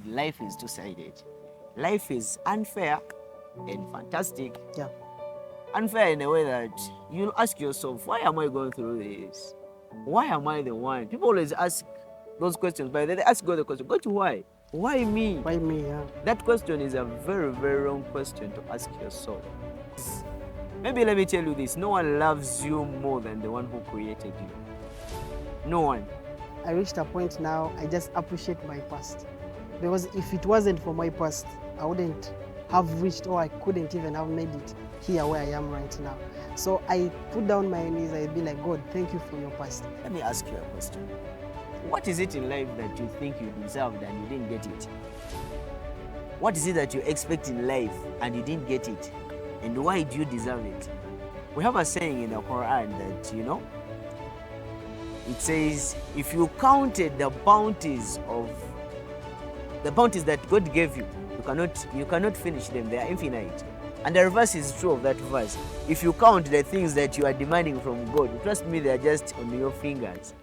life is two-sided. Life is unfair and fantastic. Yeah. Unfair in a way that you'll ask yourself, why am I going through this? Why am I the one? People always ask those questions, but they ask God the question, God, why? Why me? Why me? Yeah. That question is a very, very wrong question to ask yourself. Maybe let me tell you this, no one loves you more than the one who created you. No one. I reached a point now, I just appreciate my past. Because if it wasn't for my past, I wouldn't have reached, or I couldn't even have made it here where I am right now. So I put down my knees, I'd be like, God, thank you for your past. Let me ask you a question. What is it in life that you think you deserved and you didn't get it? What is it that you expect in life and you didn't get it? And why do you deserve it? We have a saying in the Quran that, it says, if you counted the bounties that God gave you, you cannot finish them. They are infinite. And the reverse is true of that verse. If you count the things that you are demanding from God, trust me, they are just on your fingers.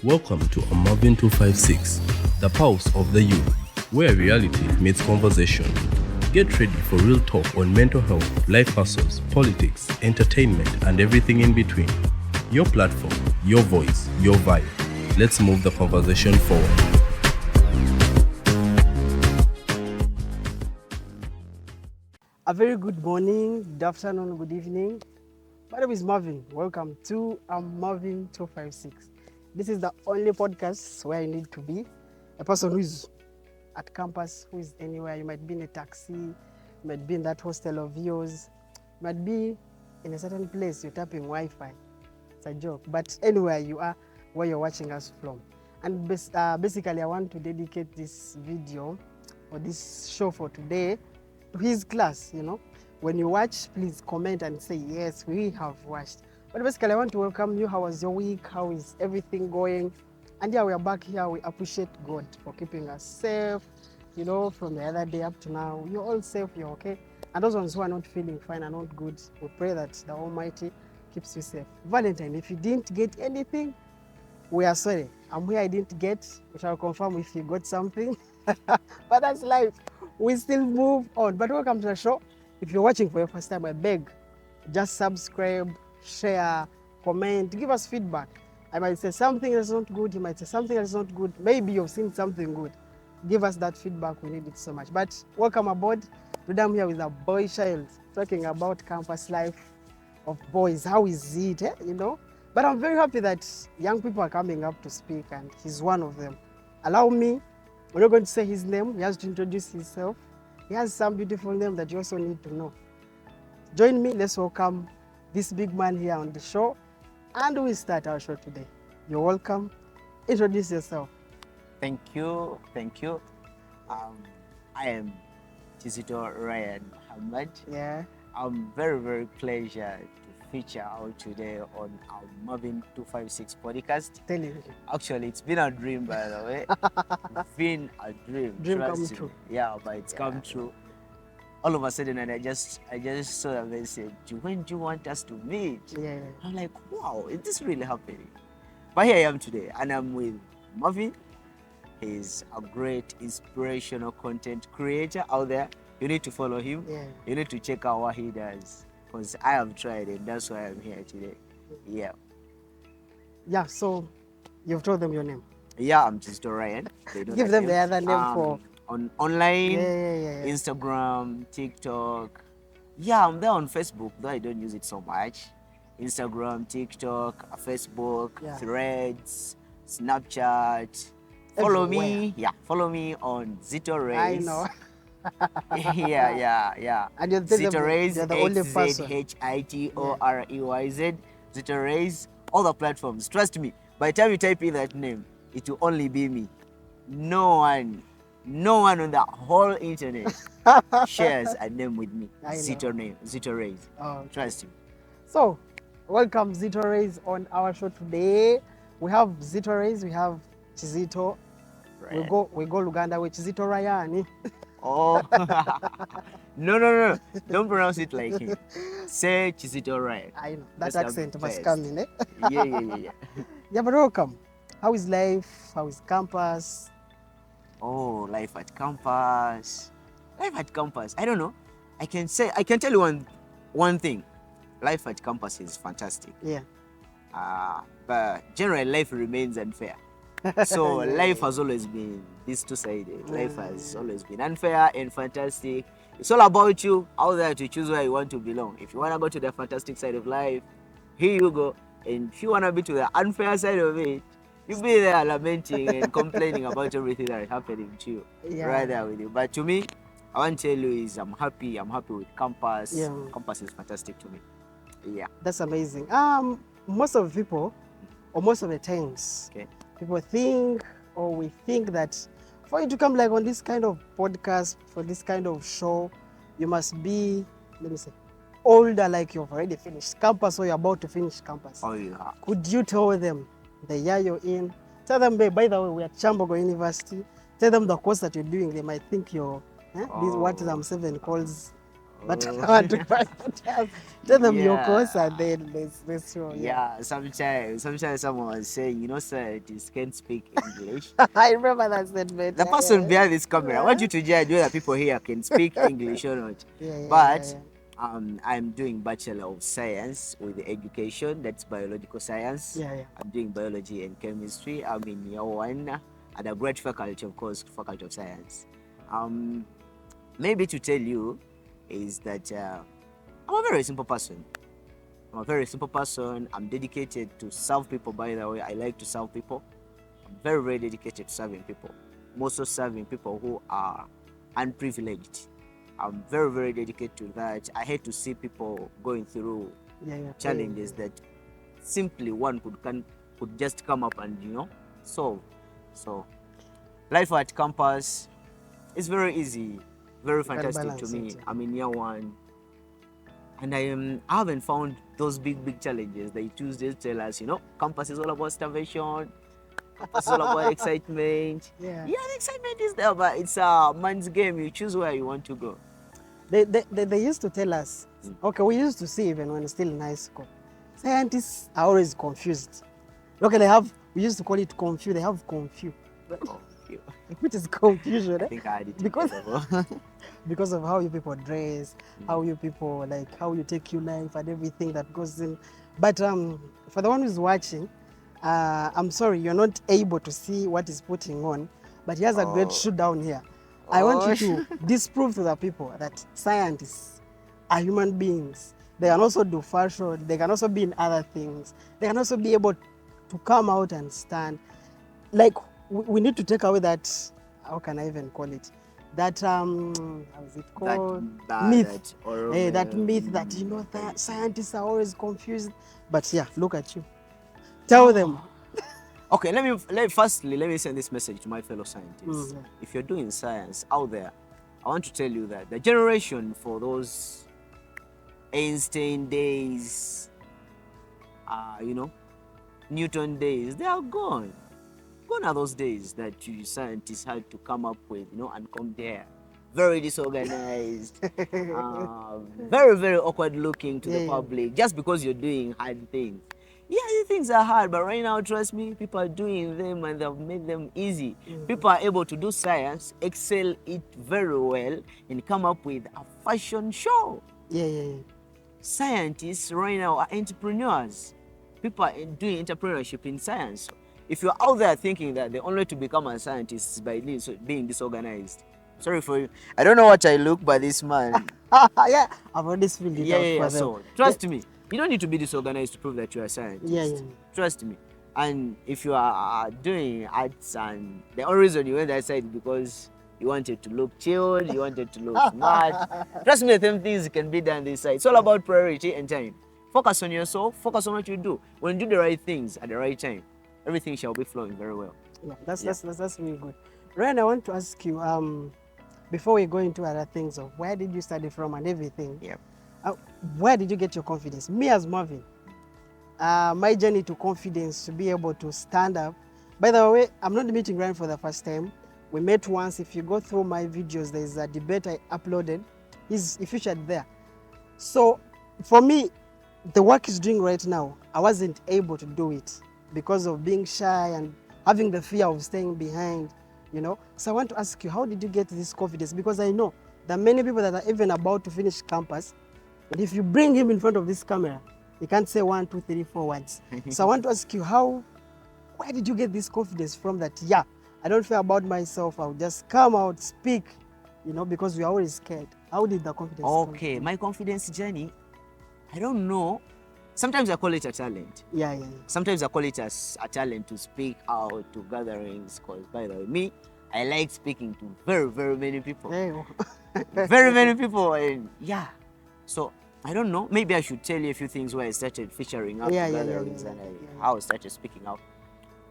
Welcome to Am Mavin 256, the pulse of the youth, where reality meets conversation. Get ready for real talk on mental health, life hustles, politics, entertainment, and everything in between. Your platform, your voice, your vibe. Let's move the conversation forward. A very good morning, good afternoon, good evening. My name is Marvin. Welcome to Am Mavin 256. This is the only podcast where you need to be. A person who is at campus, who is anywhere. You might be in a taxi, you might be in that hostel of yours, you might be in a certain place, you're tapping Wi-Fi. It's a joke. But anywhere you are, where you're watching us from. And basically, I want to dedicate this video or this show for today to his class, When you watch, please comment and say, yes, we have watched. But basically, I want to welcome you. How was your week? How is everything going? And yeah, we are back here. We appreciate God for keeping us safe, from the other day up to now. You're all safe, you're okay. And those ones who are not feeling fine and not good, we pray that the Almighty keeps you safe. Valentine, if you didn't get anything, we are sorry. I'm here, I didn't get. We shall confirm if you got something. But that's life. We still move on. But welcome to the show. If you're watching for your first time, I beg, just subscribe, share, comment, give us feedback. I might say something that's not good, you might say something that's not good. Maybe you've seen something good. Give us that feedback, we need it so much. But welcome aboard. Today I'm here with a boy child, talking about campus life of boys. How is it, But I'm very happy that young people are coming up to speak, and he's one of them. Allow me, we're not going to say his name, he has to introduce himself. He has some beautiful name that you also need to know. Join me, let's welcome this big man here on the show, and we start our show today. You're welcome. Introduce yourself. Thank you. I am Chizito Ryan Muhammad. Yeah. I'm very, very pleased to feature out today on our Mavin 256 podcast. Tell you. Actually, it's been a dream, by the way. It's been a dream. Dream come true. Yeah, but it's come true. All of a sudden, and I just saw a message. When do you want us to meet? Yeah. I'm like, wow, is this really happening? But here I am today, and I'm with Mavin. He's a great inspirational content creator out there. You need to follow him. Yeah. You need to check out what he does, because I have tried it. That's why I'm here today. Yeah. Yeah, so you've told them your name. Yeah, I'm just Ryan. Give them the other name for... Online, Yeah. Instagram, TikTok. Yeah, I'm there on Facebook, though I don't use it so much. Instagram, TikTok, Facebook, Threads, Snapchat. Follow me. Yeah, follow me on Zito Rays. I know. yeah. And you're Zito Rays, the only person. XZHITOREYZ. Zito Rays, all the platforms. Trust me, by the time you type in that name, it will only be me. No one on the whole internet shares a name with me. Zito Rays. Oh, trust me. So, welcome Zito Rays on our show today. We have Zito Rays, we have Chizito. Right. We go Luganda with Chizito Ryan. Oh, no. Don't pronounce it like him. Say Chizito Ryan. I know. That accent must come in, Yeah. Yeah, but welcome. How is life? How is campus? Oh, life at campus. Life at campus. I don't know. I can tell you one thing. Life at campus is fantastic. Yeah. But generally life remains unfair. So Yeah, life has always been this two-sided. Life has always been unfair and fantastic. It's all about you out there to choose where you want to belong. If you want to go to the fantastic side of life, here you go. And if you want to be to the unfair side of it, you be there lamenting and complaining about everything that is happening to you. Yeah. Right there with you. But to me, I want to tell you is I'm happy with campus. Yeah. Campus is fantastic to me. Yeah. That's amazing. Most of the people, or most of the times, Okay. people think, or we think that for you to come like on this kind of podcast, for this kind of show, you must be, let me say, older, like you've already finished campus or you're about to finish campus. Oh yeah. Could you tell them the year you're in? Tell them, "Babe, by the way, we're at Kyambogo University." Tell them the course that you're doing. They might think you're this what Am Mavin calls. But I want to tell them your course, and then let's show. Yeah, sometimes someone was saying, you know, scientists can't speak English. I remember that statement. The person behind this camera, I want you to judge whether people here can speak English or not. But I'm doing Bachelor of Science with education, that's biological science. I'm doing biology and chemistry. I'm in year 1 at a great faculty, of course, Faculty of Science. Maybe to tell you is that I'm a very simple person. I'm dedicated to serve people, by the way. I like to serve people. I'm very, very dedicated to serving people. I'm also serving people who are unprivileged. I'm very, very dedicated to that. I hate to see people going through challenges that simply one could just come up and, you know, solve. So life at campus is very easy, very fantastic to me. I'm in year 1. And I haven't found those big challenges. They Tuesdays tell us, you know, campus is all about starvation. Campus is all about excitement. The excitement is there, but it's a man's game. You choose where you want to go. They used to tell us, okay, we used to see even when we're still in high school, scientists are always confused. Okay, we used to call it confuse. They have confuse. Which is confusion, I think I had it because of how you people dress, how you people how you take your life and everything that goes in. But for the one who's watching, I'm sorry you're not able to see what he's putting on, but he has a great shoe down here. I want you to disprove to the people that scientists are human beings. They can also do fashion. They can also be in other things. They can also be able to come out and stand. We need to take away that, how can I even call it? That, how is it called? Myth. That myth that, you know, that scientists are always confused. But yeah, look at you. Tell them. Okay, let me send this message to my fellow scientists. If you're doing science out there, I want to tell you that the generation for those Einstein days, you know, Newton days, they are gone. Gone are those days that you scientists had to come up with, you know, and compare. Very disorganized, very, very awkward looking to the public, just because you're doing hard things. Yeah, these things are hard, but right now, trust me, people are doing them and they've made them easy. People are able to do science, excel it very well, and come up with a fashion show. Scientists right now are entrepreneurs. People are doing entrepreneurship in science. If you're out there thinking that the only way to become a scientist is by being disorganized, sorry for you. I don't know what I look, but this man. I've already filled it out for them. So trust me, you don't need to be disorganized to prove that you're a scientist. Trust me. And if you are doing arts, and the only reason you went that side is because you wanted to look chilled, you wanted to look smart. Trust me, the same things can be done this side. It's all about priority and time. Focus on yourself. Focus on what you do. When you do the right things at the right time, everything shall be flowing very well. That's really good. Ryan, I want to ask you, before we go into other things of where did you study from and everything, where did you get your confidence? Me as Mavin, my journey to confidence to be able to stand up. By the way, I'm not meeting Ryan for the first time. We met once. If you go through my videos, there's a debate I uploaded. He featured there. So for me, the work he's doing right now, I wasn't able to do it because of being shy and having the fear of staying behind. you know. So I want to ask you, how did you get this confidence? Because I know there are many people that are even about to finish campus, and if you bring him in front of this camera, he can't say 1, 2, 3, 4 words. So I want to ask you, where did you get this confidence from that, yeah, I don't fear about myself, I'll just come out, speak, you know, because we are always scared. How did the confidence come Okay, from? my confidence journey, I don't know. Sometimes I call it a talent. Yeah. Sometimes I call it as a talent to speak out to gatherings, because by the way, me, I like speaking to very, very many people. Hey, oh. Very many people, and yeah. So I don't know. Maybe I should tell you a few things where I started featuring out to gatherings and how I started speaking out.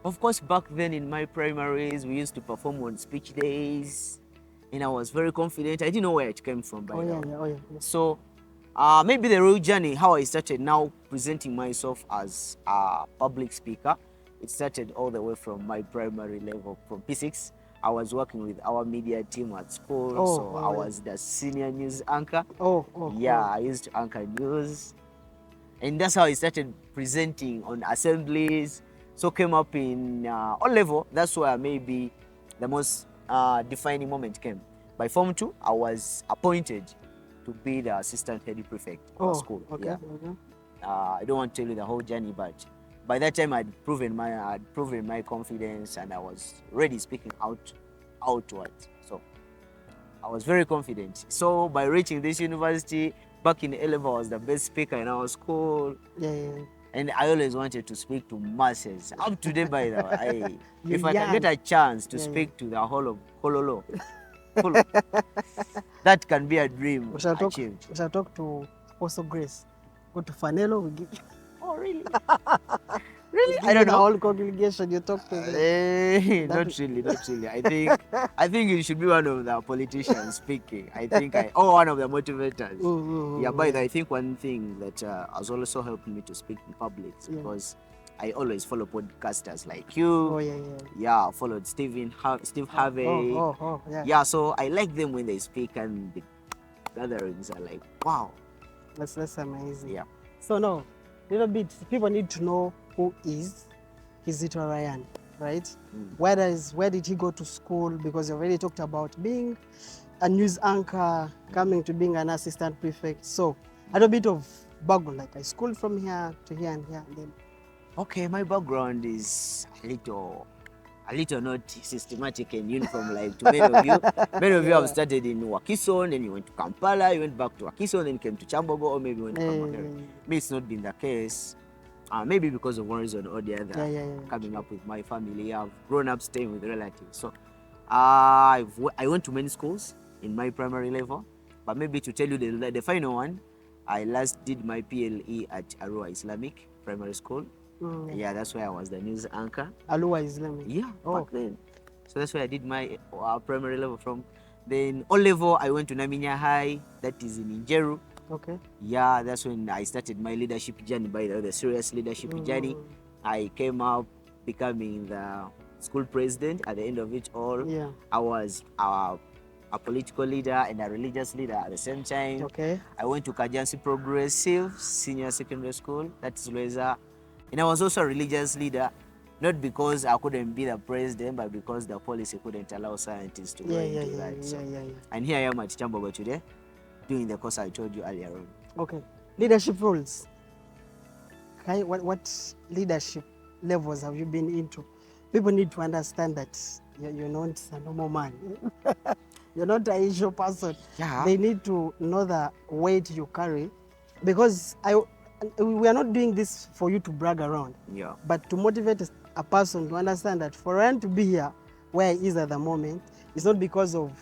Of course, back then in my primaries, we used to perform on speech days, and I was very confident. I didn't know where it came from by the way. So maybe the real journey, how I started now presenting myself as a public speaker, it started all the way from my primary level, from P6. I was working with our media team at school, I was the senior news anchor. I used to anchor news, and that's how I started presenting on assemblies. So came up in O level. That's where maybe the most defining moment came. By Form 2, I was appointed to be the assistant head prefect of school. I don't want to tell you the whole journey, but by that time I'd proven my confidence, and I was already speaking outwards. So I was very confident. So by reaching this university, back in A level, I was the best speaker in our school. And I always wanted to speak to masses. Up to date, by the way, if I can get a chance to speak to the whole of Kololo, that can be a dream achieved. We shall talk to also Grace. Go to Fanelo, we give. Oh, really? Really? I don't know. The whole congregation, you talk to them. Not really. I think you should be one of the politicians speaking. One of the motivators. Yeah, but I think one thing that has also helped me to speak in public is because I always follow podcasters like you. I followed Steve Harvey. So I like them when they speak, and the gatherings are like, wow. That's amazing. Yeah. So now, little bit, people need to know who is Kizito Ryan, right? Where did he go to school? Because you already talked about being a news anchor, coming to being an assistant prefect. So a little bit of background, like I schooled from here to here and here, and then. Okay, my background is a little not systematic and uniform like to many of you. Many of you have started in Wakiso, then you went to Kampala, you went back to Wakiso, then came to Kyambogo, or maybe went to Kampala. Me, it's not been the case. Maybe because of one reason or the other. Coming up with my family, I've grown up staying with relatives. So I went to many schools in my primary level, but maybe to tell you the final one, I last did my PLE at Arua Islamic Primary School. That's where I was the news anchor. Arua Islamic? Back then. So that's where I did my primary level from. Then O level, I went to Naminya High, that is in Injeru. That's when I started my leadership journey, by the serious leadership journey. I came up becoming the school president at the end of it all. I was a political leader and a religious leader at the same time. I went to Kajansi Progressive Senior Secondary School, that's Lweza. And I was also a religious leader, not because I couldn't be the president, but because the policy couldn't allow scientists to go into that. And here I am at Kyambogo today, doing the course I told you earlier on. Leadership roles. What leadership levels have you been into? People need to understand that you're not a normal man. You're not an usual person. They need to know the weight you carry, because we are not doing this for you to brag around, but to motivate a person to understand that for him to be here where he is at the moment, it's not because of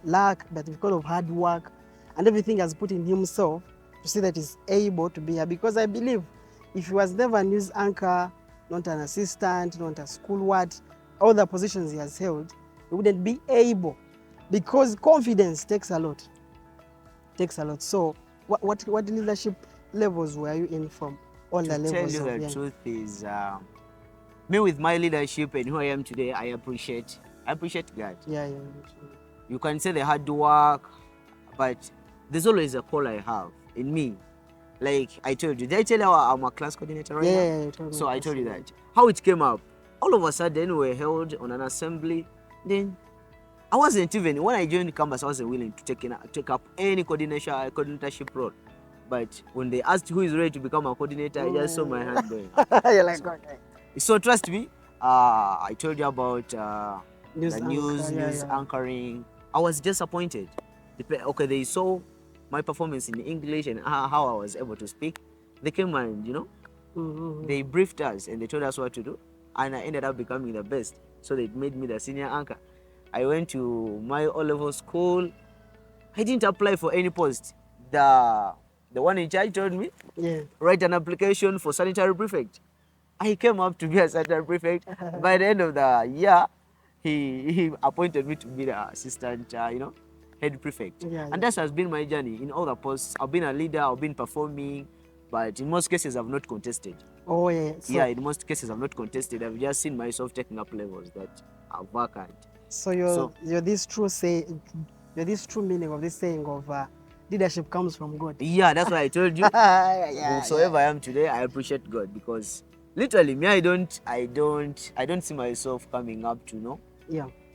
luck, but because of hard work and everything he has put in himself to see that he's able to be here. Because I believe if he was never a news anchor, not an assistant, not a schoolward, all the positions he has held, he wouldn't be able, because confidence takes a lot. So what leadership levels were you in from all the levels? To tell you the truth is, me with my leadership and who I am today, I appreciate God. You can say the hard work, but there's always a call I have in me. Like I told you, did I tell you I'm a class coordinator right now? I told you. So I told you that. How it came up, all of a sudden we were held on an assembly. Then I wasn't even, when I joined the campus, I wasn't willing to take up any coordinatorship role. But when they asked who is ready to become a coordinator, I just saw my hand going up. You're like, okay. So trust me, I told you about News the anchor, news yeah. anchoring. I was disappointed. Okay, they saw my performance in English and how I was able to speak. They came and, they briefed us and they told us what to do. And I ended up becoming the best. So they made me the senior anchor. I went to my O-level school. I didn't apply for any post. The one in charge told me, write an application for sanitary prefect. I came up to be a sanitary prefect. By the end of the year, he appointed me to be the assistant, head prefect. And that has been my journey in all the posts. I've been a leader, I've been performing, but in most cases, I've not contested. Oh, yeah. So, in most cases, I've not contested. I've just seen myself taking up levels that are vacant. So you're this true meaning of this saying of leadership comes from God. Yeah, that's why I told you. Whosoever I am today, I appreciate God, because literally me, I don't see myself coming up to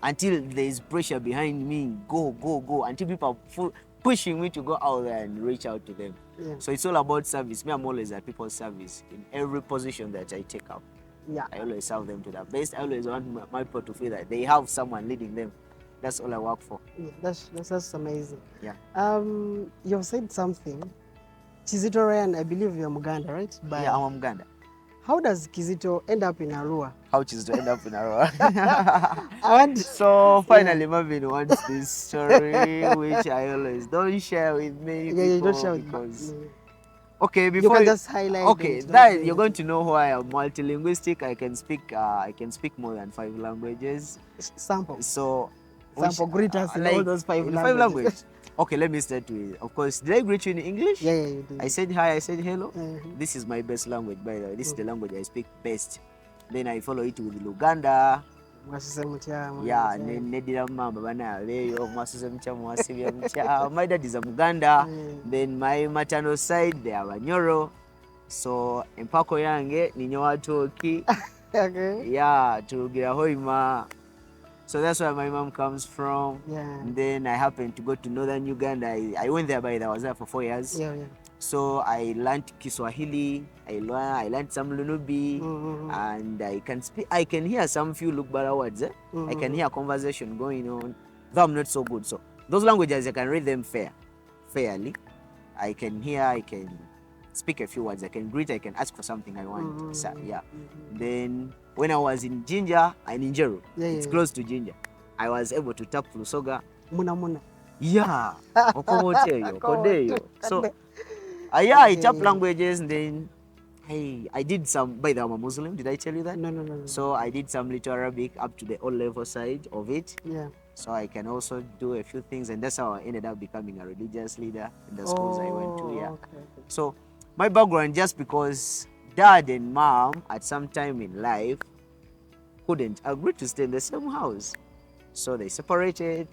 until there is pressure behind me. Go until people are pushing me to go out there and reach out to them. So it's all about service. Me, I'm always at people's service in every position that I take up. I always serve them to the best. I always want my people to feel that they have someone leading them. That's all I work for. That's amazing. You've said something. Kizito Ryan, I believe you're Muganda, right? I'm Muganda. How does Kizito end up in Arua? How Kizito end up in Arua? So finally, Mavin wants this story, which I always don't share with me. You don't share with me. Okay, before you can just highlight. Okay, that you're going to know who I am. Multilinguistic. I can speak more than 5 languages. Sample. So greet us in all those 5 languages. 5 languages. Okay, let me start with. Of course, did I greet you in English? Yeah, you did. I said hi. I said hello. This is my best language, by the way. This is the language I speak best. Then I follow it with Luganda. Yeah, nedira mamba bana leyo mwasuze mcha mwasibya mcha. My dad is a Muganda. Then my maternal side they are Banyoro. So empako yange ni Nyawatoki. Okay. Yeah, turugira Hoima. So that's where my mom comes from. And then I happened to go to northern Uganda. I went there I was there for 4 years. So I learned Kiswahili, I learned some Lunubi, and I can hear some few Lugbara words. I can hear conversation going on, though I'm not so good. So those languages, I can read them fairly. I can hear, I can speak a few words, I can greet, I can ask for something I want. So, Then when I was in Jinja, in Njeru, it's close to Jinja, I was able to tap Lusoga. Muna. Yeah. So I tap languages, and then I did some, by the way, I'm a Muslim, did I tell you that? No. So I did some little Arabic up to the O-level side of it. So I can also do a few things, and that's how I ended up becoming a religious leader in the schools I went to. Okay. So my background, just because dad and mom at some time in life couldn't agree to stay in the same house. So they separated.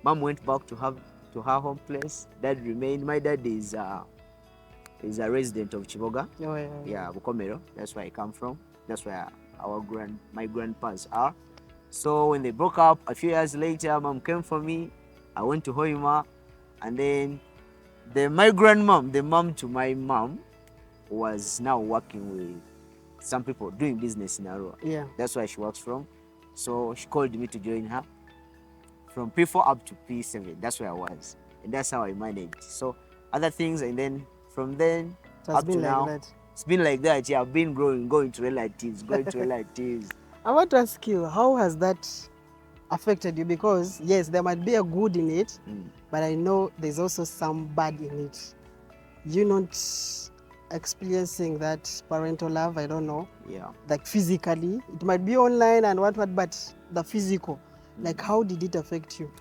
Mom went back to her home place. Dad remained. My dad is a resident of Chiboga. Bukomero. That's where I come from. That's where my grandparents are. So when they broke up, a few years later, mom came for me. I went to Hoima, and then my grandmom, the mom to my mom, was now working with some people doing business in Arua. That's where she works from. So she called me to join her. From P4 up to P7, that's where I was. And that's how I managed. So other things, and then from then up to now, it's been like that. I've been growing, going to relatives. I want to ask you, how has that affected you? Because yes, there might be a good in it, but I know there's also some bad in it. You're not experiencing that parental love, I don't know. Like physically, it might be online and what, but the physical. Like, how did it affect you?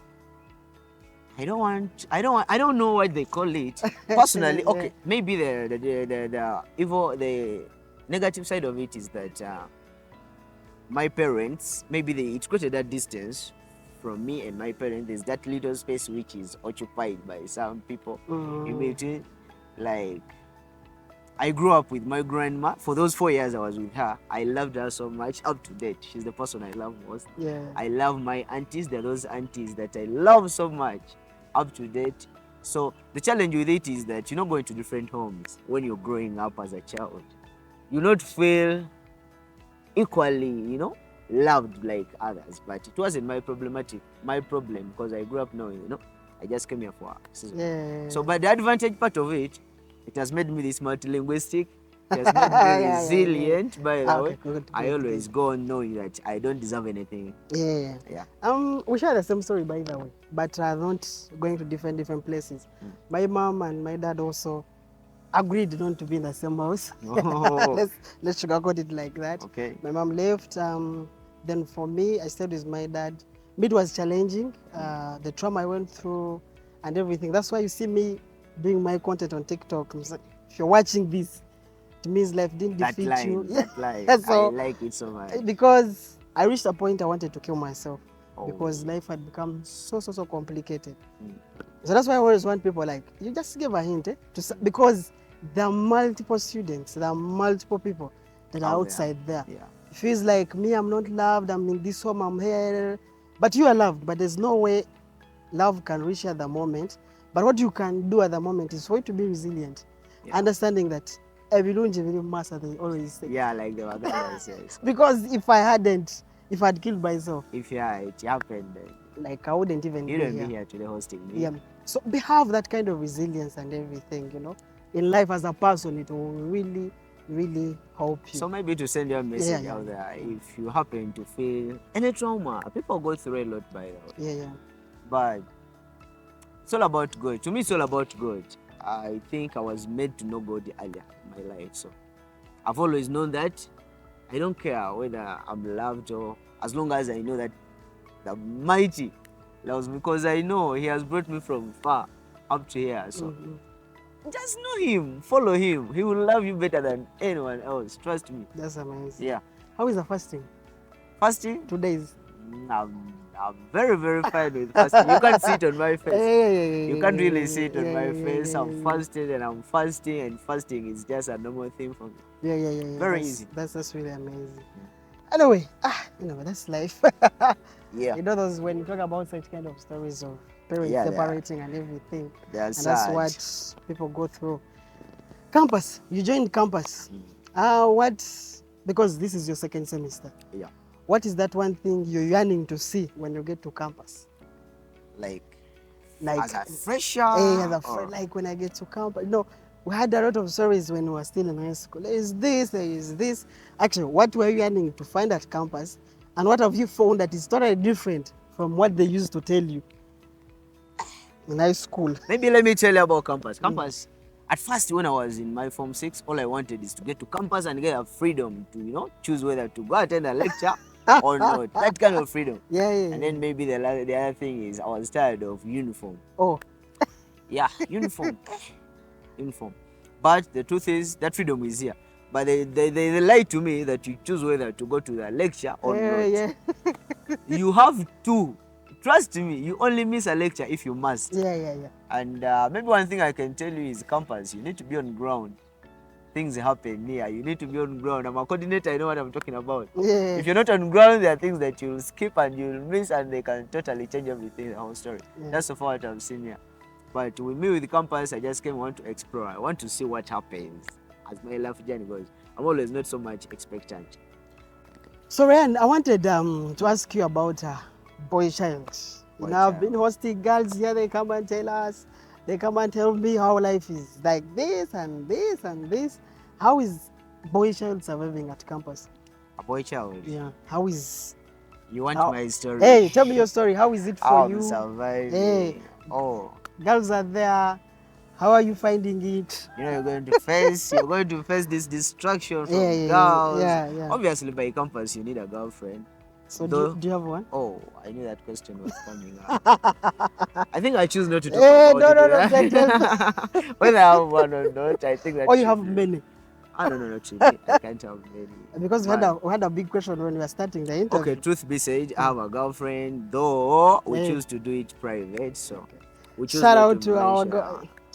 I don't know what they call it personally. Okay, maybe the evil, the negative side of it is that my parents, maybe it created that distance from me and my parents. There's that little space which is occupied by some people in between. Like, I grew up with my grandma. For those 4 years I was with her, I loved her so much. Up to date, she's the person I love most. Yeah. I love my aunties. They're those aunties that I love so much. Up to date. So the challenge with it is that you're not going to different homes when you're growing up as a child. You not feel equally, loved like others. But it wasn't my problem because I grew up knowing, I just came here for a season. Yeah. So, but the advantage part of it, it has made me this multilinguistic. It has made me resilient. By the way, good, I always go on knowing that I don't deserve anything. Yeah. We share the same story, by the way, but not going to different places. My mom and my dad also agreed not to be in the same house. Oh. let's sugarcoat it like that. Okay. My mom left. Then for me, I stayed with my dad. It was challenging. The trauma I went through and everything. That's why you see me doing my content on TikTok. If you're watching this, it means life didn't defeat you. That line. So, I like it so much. Because I reached a point I wanted to kill myself because Oh. life had become so complicated. So that's why I always want people like, you just give a hint, because there are multiple students, there are multiple people that are outside there. Yeah. It feels like me, I'm not loved, I'm in this home, I'm here. But you are loved, but there's no way love can reach you at the moment. But what you can do at the moment is for you to be resilient, understanding that evilunji master, they always say. Yeah, like the Waganda says. Because if I'd killed myself, If it happened, then like I wouldn't even you be don't here. be here today hosting me. Yeah. So we have that kind of resilience and everything, in life as a person, it will really, really help you. So maybe to send your message out there, if you happen to feel any trauma, people go through a lot, by the way. Yeah. But it's all about God. To me, it's all about God. I think I was made to know God earlier in my life. So I've always known that I don't care whether I'm loved or as long as I know that the mighty loves me, because I know He has brought me from far up to here. So just know Him, follow Him. He will love you better than anyone else. Trust me. That's amazing. Yeah. How is the fasting? Fasting? 2 days. I'm very, very fine with fasting. You can't see it on my face. You can't really see it on my face. I'm fasting and fasting is just a normal thing for me. Yeah. Very easy. That's really amazing. Anyway, that's life. Yeah. Those when you talk about such kind of stories of parents separating and everything, that's what people go through. Campus, you joined campus. Because this is your second semester. Yeah. What is that one thing you're yearning to see when you get to campus? Like Like as a fresher? Like when I get to campus. We had a lot of stories when we were still in high school. There is this. Actually, what were you yearning to find at campus? And what have you found that is totally different from what they used to tell you in high school? Maybe let me tell you about campus. Campus, at first when I was in my Form 6, all I wanted is to get to campus and get a freedom to, choose whether to go attend a lecture or not. That kind of freedom. Yeah. And then maybe the other thing is I was tired of uniform. Oh. Yeah, uniform. But the truth is that freedom is here. But they lie to me that you choose whether to go to the lecture or not. Yeah. You have to. Trust me, you only miss a lecture if you must. Yeah. And maybe one thing I can tell you is campus, you need to be on ground. Things happen here. You need to be on ground. I'm a coordinator, I know what I'm talking about. Yeah. If you're not on ground, there are things that you'll skip and you'll miss and they can totally change everything, the whole story. Yeah. That's so far what I've seen here. But with me with the campus, I just want to explore. I want to see what happens as my life journey goes. I'm always not so much expectant. So Ryan, I wanted to ask you about boy child. I've been hosting girls here. They come and tell us. They come and tell me how life is like this and this and this. How is boy child surviving at campus? A boy child? Yeah. How is... You want my story? Hey, tell me your story. How is it for you? I'm surviving. Hey. Oh. Girls are there. How are you finding it? You're going to face this distraction from girls. Yeah. Obviously, by campus, you need a girlfriend. So do you have one? Oh, I knew that question was coming up. I think I choose not to talk about it. No. Whether I have one or not, I think that. Or you have many? I don't know, not really. I can't have many. Because we had a big question when we were starting the interview. Okay, truth be said, I have a girlfriend, though we choose to do it private. So we choose shout out to our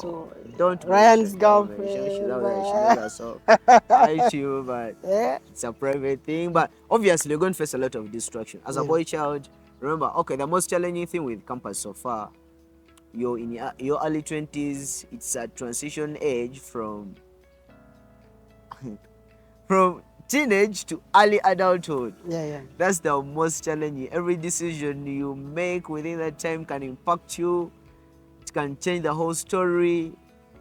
to Don't Ryan's mention, don't mention. She knows herself. I you, but Yeah. it's a private thing. But obviously, you're going to face a lot of distraction. As a Yeah. boy child, remember, okay, the most challenging thing with campus so far, you're in your early 20s. It's a transition age from from teenage to early adulthood. Yeah. That's the most challenging. Every decision you make within that time can impact you. It can change the whole story.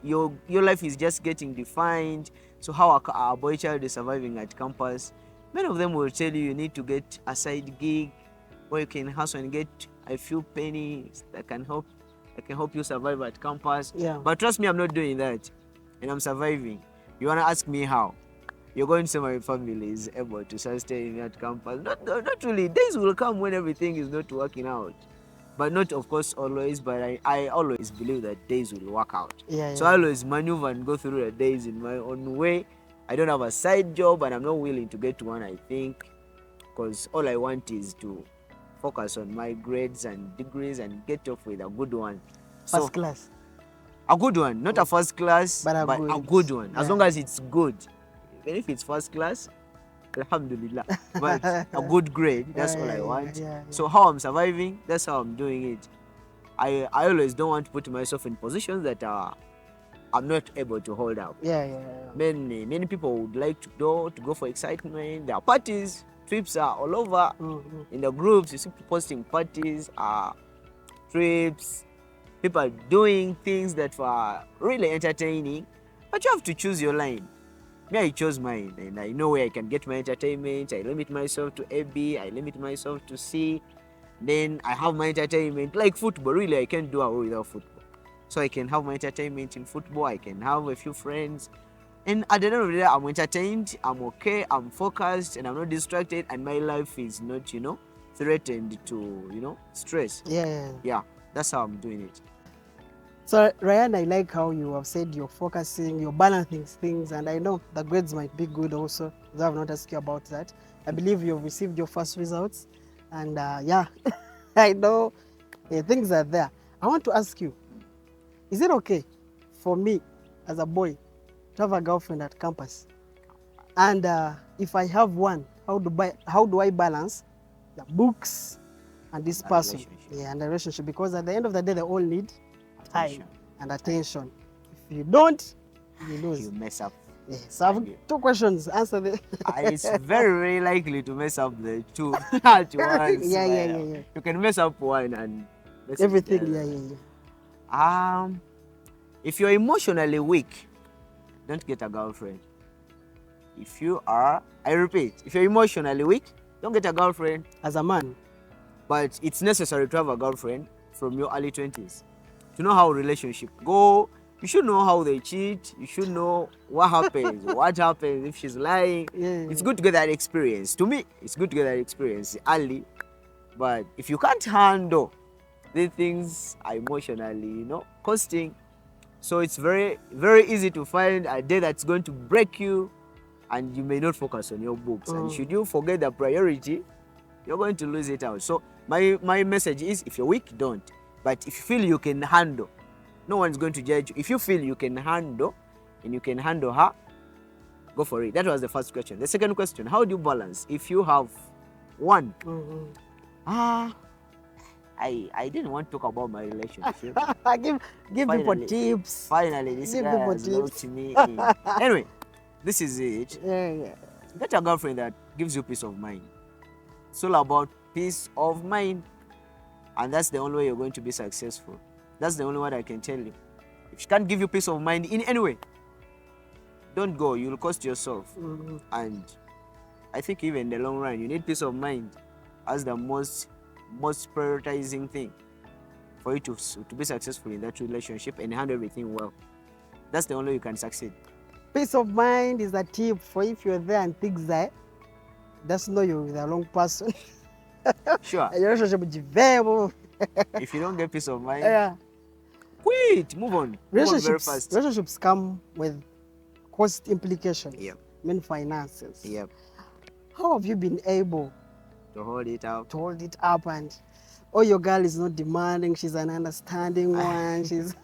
Your life is just getting defined. So how a boy child is surviving at campus, many of them will tell you need to get a side gig where you can hustle and get a few pennies that can help you survive at campus. Yeah. But trust me, I'm not doing that, and I'm surviving. You wanna ask me how? You're going to say my family is able to sustain at campus. Not really. Days will come when everything is not working out. But not, of course, always. But I always believe that days will work out. Yeah. So I always maneuver and go through the days in my own way. I don't have a side job, and I'm not willing to get one, I think. Because all I want is to focus on my grades and degrees and get off with a good one. First class. A good one. Not a first class, But a good one. As Yeah. long as it's good. Even if it's first class, alhamdulillah. But a good grade, that's all I want. Yeah. So how I'm surviving, that's how I'm doing it. I always don't want to put myself in positions that I'm not able to hold up. Yeah. Many people would like to go for excitement. There are parties, trips are all over. Mm-hmm. In the groups, you see people posting parties, trips, people doing things that were really entertaining. But you have to choose your line. Me, I chose mine, and I know where I can get my entertainment. I limit myself to A, B, I limit myself to C. Then I have my entertainment, like football. Really, I can't do away without football. So I can have my entertainment in football. I can have a few friends. And at the end of the day, I'm entertained, I'm okay, I'm focused, and I'm not distracted, and my life is not, threatened to, stress. Yeah. That's how I'm doing it. So Ryan, I like how you have said you're focusing, you're balancing things, and I know the grades might be good also. I have not asked you about that. I believe you've received your first results, and yeah, I know things are there. I want to ask you, is it okay for me as a boy to have a girlfriend at campus? And if I have one, how do I balance the books and this And person? relationship. Yeah, and the relationship, because at the end of the day, they all need time and attention. If you don't, you lose. You mess up. Yeah. So I have 2 questions. Answer the. It's very likely to mess up the two at once. Yeah. You can mess up one and mess Everything. up the other. Yeah. If you're emotionally weak, don't get a girlfriend. If you are, I repeat, if you're emotionally weak, don't get a girlfriend. As a man. But it's necessary to have a girlfriend from your early 20s to know how relationship go. You should know how they cheat. You should know what happens, if she's lying. Yeah. It's good to get that experience. To me, it's good to get that experience early. But if you can't handle these things are emotionally, costing. So it's very, very easy to find a day that's going to break you, and you may not focus on your books. And should you forget the priority, you're going to lose it out. So my message is, if you're weak, don't. But if you feel you can handle, no one's going to judge you. If you feel you can handle and you can handle her, go for it. That was the first question. The second question, how do you balance if you have one? I didn't want to talk about my relationship. give people tips. Finally, this Give guy people has tips. looked me in. Anyway, this is it. Yeah. Get a girlfriend that gives you peace of mind. It's all about peace of mind. And that's the only way you're going to be successful. That's the only word I can tell you. If she can't give you peace of mind in any way, don't go. You'll cost yourself. And I think even in the long run, you need peace of mind as the most prioritizing thing for you to be successful in that relationship and handle everything well. That's the only way you can succeed. Peace of mind is a tip for if you're there and things that just know you're with a wrong person. Sure. Your relationship will be very. If you don't get peace of mind, Yeah. quit. Move on. Move on very fast. Relationships come with cost implications. Yep. Mean finances. Yep. How have you been able To hold it out. to hold it up, and your girl is not demanding, she's an understanding one, she's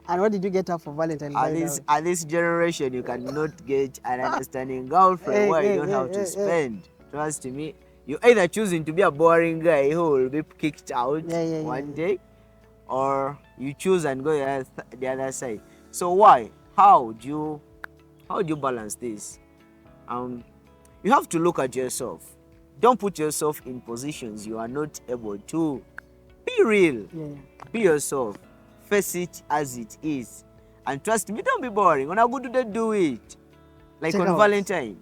And what did you get her for Valentine's Day? At this generation, you cannot get an understanding girlfriend where you don't have to spend. Trust me. You either choosing to be a boring guy who will be kicked out one day, or you choose and go the other side. So why? How do you balance this? You have to look at yourself. Don't put yourself in positions you are not able to. Be real. Be yourself. Face it as it is. And trust me, don't be boring. When I go to do it. Like on Valentine.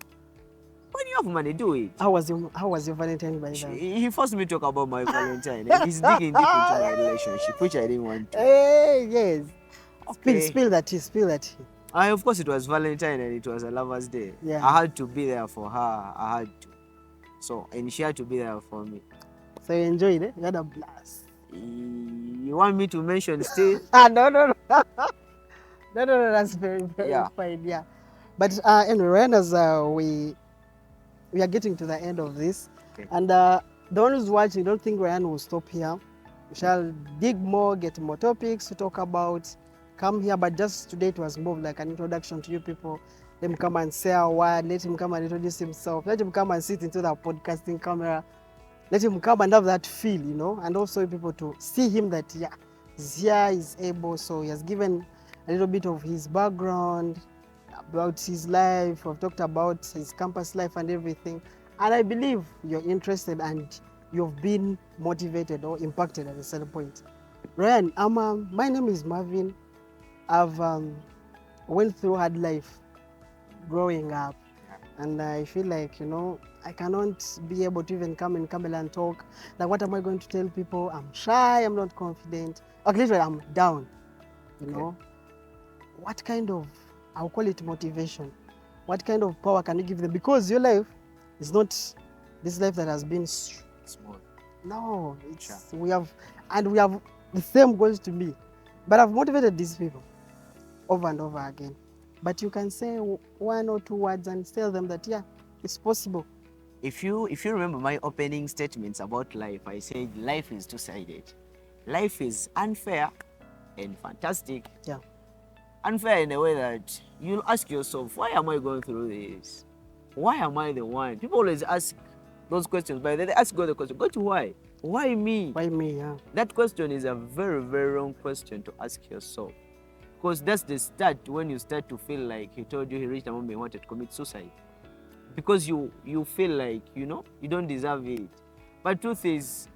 When you have money, do it. How was your Valentine by then? He forced me to talk about my Valentine. And he's digging deep into my relationship, which I didn't want to. Hey, yes. Okay. Spill that tea. Of course, it was Valentine and it was a lover's day. Yeah. I had to be there for her. I had to. So, and she had to be there for me. So you enjoyed it? You had a blast. You want me to mention still? No. No, that's very fine. Yeah. But anyway, Ryan, as we are getting to the end of this, and the one who's watching, don't think Ryan will stop here. We shall dig more, get more topics to talk about, come here, but just today it was more like an introduction to you people. Let him come and say a word, let him come and introduce himself, let him come and sit into the podcasting camera, let him come and have that feel, and also people to see him that, he's here, he's able. So he has given a little bit of his background, about his life. We've talked about his campus life and everything. And I believe you're interested and you've been motivated or impacted at a certain point. Ryan, my name is Mavin. I've went through hard life growing up. And I feel like, I cannot be able to even come in Kabela and talk. Like, what am I going to tell people? I'm shy, I'm not confident. Okay, literally, I'm down, What kind of, I'll call it motivation. What kind of power can you give them? Because your life is not this life that has been Small. No, we have the same goals to me. But I've motivated these people over and over again. But you can say one or two words and tell them that, it's possible. If you remember my opening statements about life, I said life is two-sided. Life is unfair and fantastic. Yeah. Unfair in a way that you'll ask yourself, why am I going through this? Why am I the one? People always ask those questions, but they ask God the question, God, why? Why me? Why me, yeah. That question is a very, very wrong question to ask yourself. Because that's the start when you start to feel like he told you he reached a moment he wanted to commit suicide. Because you feel like, you don't deserve it. But truth is,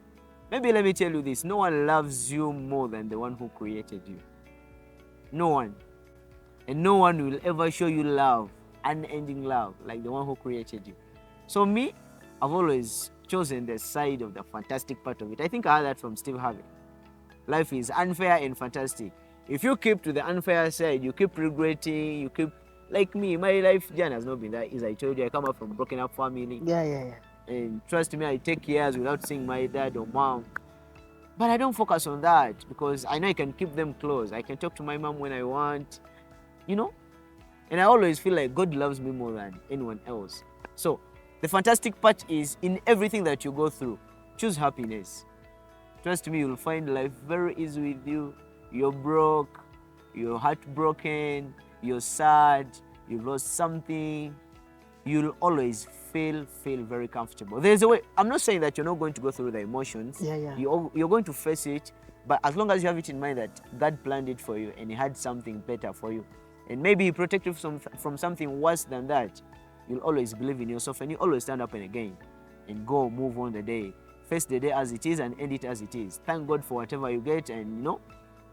maybe let me tell you this, no one loves you more than the one who created you. No one. And no one will ever show you love, unending love, like the one who created you. So me, I've always chosen the side of the fantastic part of it. I think I heard that from Steve Harvey. Life is unfair and fantastic. If you keep to the unfair side, you keep regretting, you keep, like me, my life journey has not been that easy. I told you, I come up from a broken up family. Yeah. And trust me, I take years without seeing my dad or mom. But I don't focus on that because I know I can keep them close. I can talk to my mom when I want, And I always feel like God loves me more than anyone else. So the fantastic part is in everything that you go through, choose happiness. Trust me, you'll find life very easy with you. You're broke, you're heartbroken, you're sad, you've lost something. You'll always feel very comfortable. There's a way. I'm not saying that you're not going to go through the emotions. Yeah. You're going to face it, but as long as you have it in mind that God planned it for you and He had something better for you, and maybe He protected you from something worse than that, you'll always believe in yourself and you always stand up and again and go move on the day. Face the day as it is and end it as it is. Thank God for whatever you get and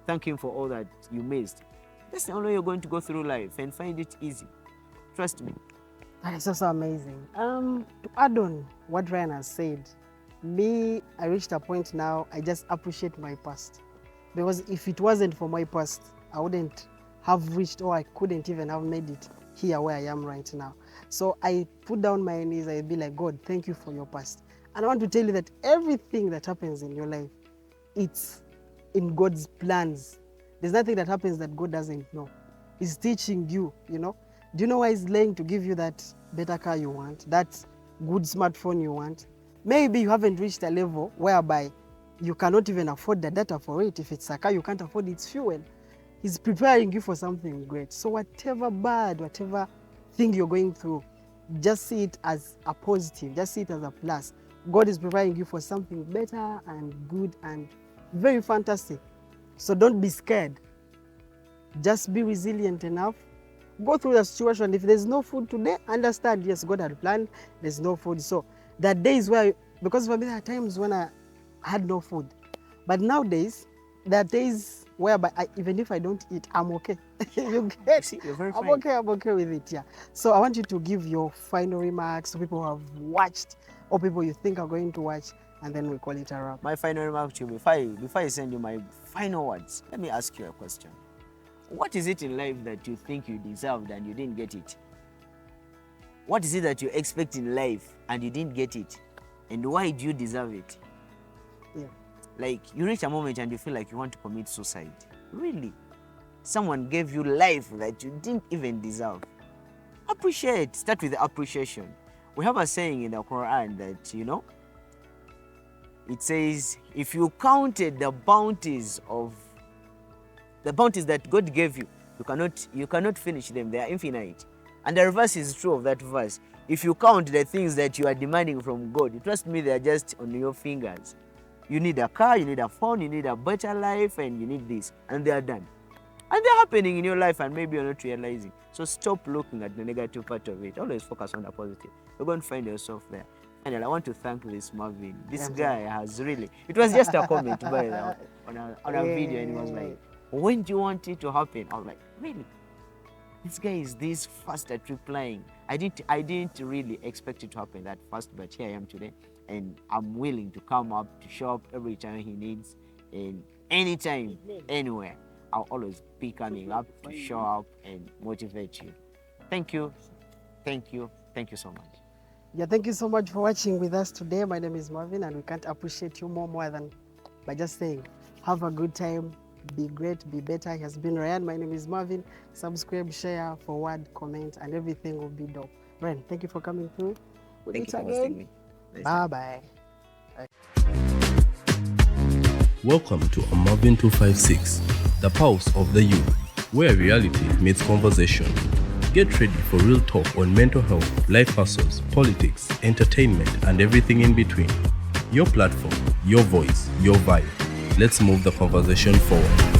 thank Him for all that you missed. That's the only way you're going to go through life and find it easy. Trust me. That is also amazing. To add on what Ryan has said, I reached a point now, I just appreciate my past. Because if it wasn't for my past, I wouldn't have reached, or I couldn't even have made it here where I am right now. So I put down my knees, I'd be like, God, thank you for your past. And I want to tell you that everything that happens in your life, it's in God's plans. There's nothing that happens that God doesn't know. He's teaching you, Do you know why He's laying to give you that better car you want, that good smartphone you want? Maybe you haven't reached a level whereby you cannot even afford the data for it. If it's a car, you can't afford its fuel. He's preparing you for something great. So whatever bad, whatever thing you're going through, just see it as a positive, just see it as a plus. God is preparing you for something better and good and very fantastic. So don't be scared. Just be resilient enough. Go through the situation. If there's no food today, understand, yes, God had planned, there's no food. So there are days where, because for me, there are times when I had no food. But nowadays, there are days whereby even if I don't eat, I'm okay. You get? See, you're very I'm fine. okay with it, yeah. So I want you to give your final remarks to people who have watched or people you think are going to watch, and then we call it a wrap. My final remark to you, before I send you my final words, let me ask you a question. What is it in life that you think you deserved and you didn't get it? What is it that you expect in life and you didn't get it? And why do you deserve it? Yeah. Like, you reach a moment and you feel like you want to commit suicide. Really? Someone gave you life that you didn't even deserve. Appreciate. Start with the appreciation. We have a saying in the Quran that, it says, if you counted the bounties that God gave you, you cannot finish them. They are infinite. And the reverse is true of that verse. If you count the things that you are demanding from God, trust me, they are just on your fingers. You need a car, you need a phone, you need a better life, and you need this. And they are done. And they're happening in your life, and maybe you're not realizing. So stop looking at the negative part of it. Always focus on the positive. You're going to find yourself there. And I want to thank this Mavin. This guy has really... It was just a comment by on a video, and he was like, when do you want it to happen? I was like, really? This guy is this fast at replying. I didn't really expect it to happen that fast, but here I am today. And I'm willing to come up to show up every time he needs, and anytime, anywhere. I'll always be coming up to show up and motivate you. Thank you. Thank you. Thank you so much. Yeah, thank you so much for watching with us today. My name is Mavin, and we can't appreciate you more than by just saying, have a good time, be great, be better. He has been Ryan. My name is Mavin. Subscribe, share, forward, comment, and everything will be dope. Ryan, thank you for coming through. Thank you for hosting me. Bye-bye. Welcome to Am Mavin 256, the pulse of the youth, where reality meets conversation. Get ready for real talk on mental health, life hustles, politics, entertainment, and everything in between. Your platform, your voice, your vibe. Let's move the conversation forward.